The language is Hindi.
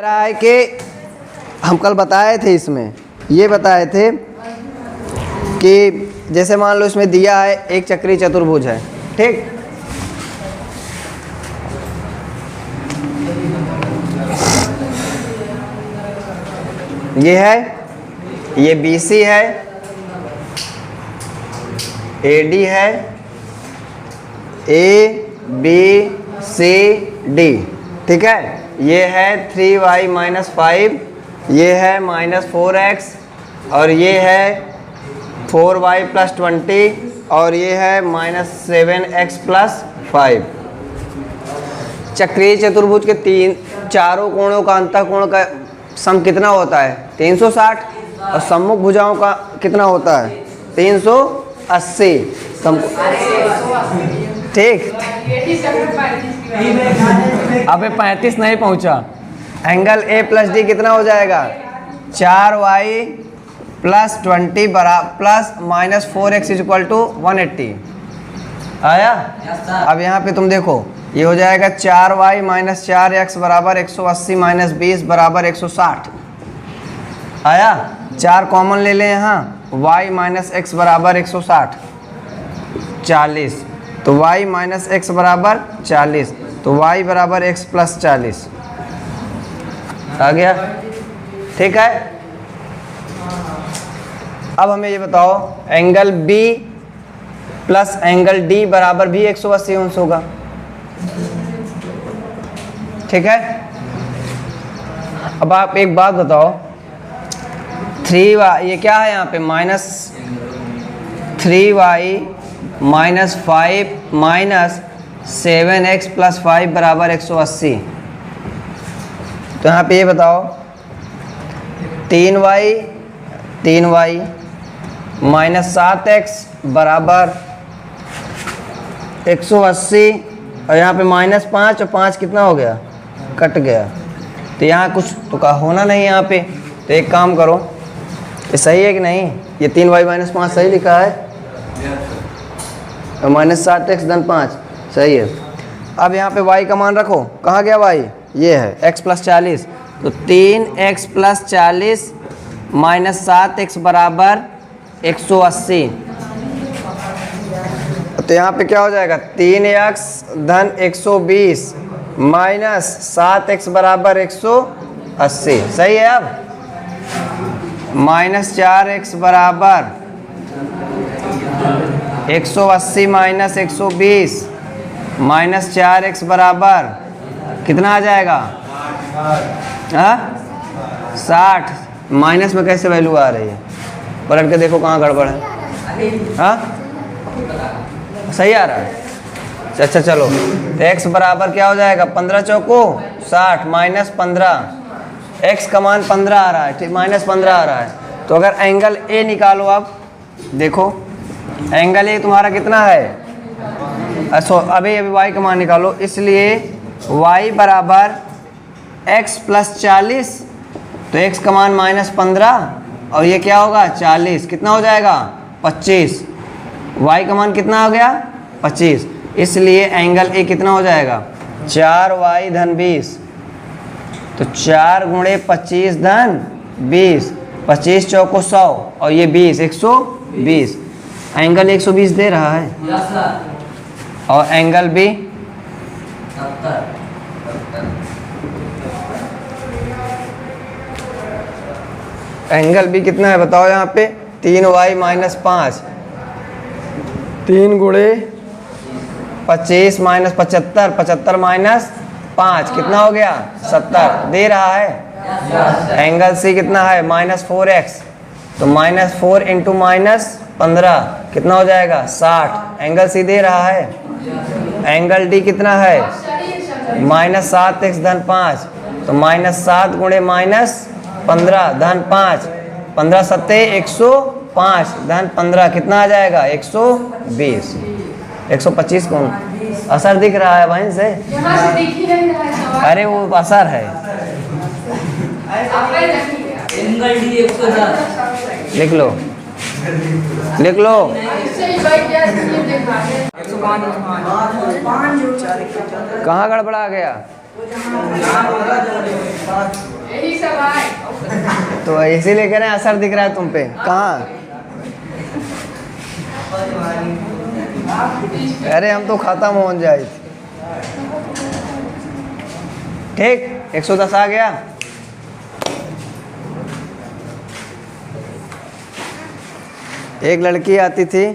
रहा है कि हम कल बताए थे, इसमें ये बताए थे कि जैसे मान लो इसमें दिया है एक चक्रीय चतुर्भुज है, ठीक। ये है, ये BC है, AD है, ABCD, ठीक है। ये है 3y माइनस 5, ये है -4x, और ये है 4y प्लस 20, और ये है -7x प्लस 5। चक्रीय चतुर्भुज के चारों कोणों का अंतःकोण का सम कितना होता है? 360, और सम्मुख भुजाओं का कितना होता है? 380। ठीक। अबे 35 नहीं पहुंचा। एंगल A प्लस D कितना हो जाएगा? 4y plus 20 plus -4x equal to 180 आया। अब यहाँ पे तुम देखो, ये हो जाएगा 4y माइनस 4x बराबर 180 माइनस 20 बराबर 160 आया। 4 कॉमन ले लें यहाँ, y माइनस x बराबर 160 40, तो y माइनस x बराबर 40, तो y बराबर x प्लस 40 आ गया, ठीक है। अब हमें ये बताओ, angle B plus angle D बराबर भी 180 अंश होगा, ठीक है। अब आप एक बात बताओ, 3y ये क्या है यहाँ पे? -3y minus 5 minus 7x plus 5 बराबर 180। तो यहाँ पे ये बताओ, 3y माइनस 7x बराबर 180, और यहाँ पे -5 और 5 कितना हो गया? कट गया। तो यहाँ कुछ तो का होना नहीं यहाँ पे। तो एक काम करो, ये सही है कि नहीं? ये 3y माइनस 5 सही लिखा है, और -7x धन 5 सही है। अब यहाँ पे y का मान रखो, कहाँ गया y? ये है x प्लस 40, तो 3x प्लस 40 माइनस 7x बराबर 180। तो यहाँ पे क्या हो जाएगा? 3x धन 120 माइनस 7x बराबर 180, सही है। अब -4x बराबर 180 माइनस 120 माइनस 4x बराबर कितना आ जाएगा? 60। माइनस में कैसे वैल्यू आ रही है? पलट के देखो कहाँ गड़बड़ है। हाँ, सही आ रहा है। अच्छा चलो, तो x बराबर क्या हो जाएगा? 15 चौको 60 माइनस 15, x का मान 15 आ रहा है, ठीक, -15 आ रहा है। तो अगर एंगल A निकालो, आप देखो एंगल A तुम्हारा कितना है? अभी y का मान निकालो, इसलिए y बराबर x प्लस 40, तो x का मान -15, और ये क्या होगा? 40, कितना हो जाएगा? 25। y का मान कितना हो गया? 25। इसलिए एंगल A कितना हो जाएगा? 4y धन 20, तो 4 गुणे 25 धन 20, 25 चौको 100, और ये 20 120। एंगल 120 दे रहा है, और एंगल B एंगल B कितना है बताओ? यहाँ पे 3y माइनस 5, 3 गुणे 25 माइनस 75, 75 माइनस 5 कितना हो गया? 70 दे रहा है। एंगल C कितना है? -4x, तो -4 इंटू -15 कितना हो जाएगा? 60। एंगल C दे रहा है। एंगल D कितना है? -7x धन 5, तो -7 गुणे -15 धन 5, 15 सत्ते 105 धन 15 कितना आ जाएगा? 120। 125 कौन असर दिख रहा है वहीं से? अरे वो असर है। लिख लो, लिख लो। कहाँ गड़बड़ा गया? यही सब है। तो इसीलिए कह रहे हैं असर दिख रहा है तुम पे। कहाँ? अरे हम तो खत्म हो जाए। ठीक, 110 आ गया। एक लड़की आती थी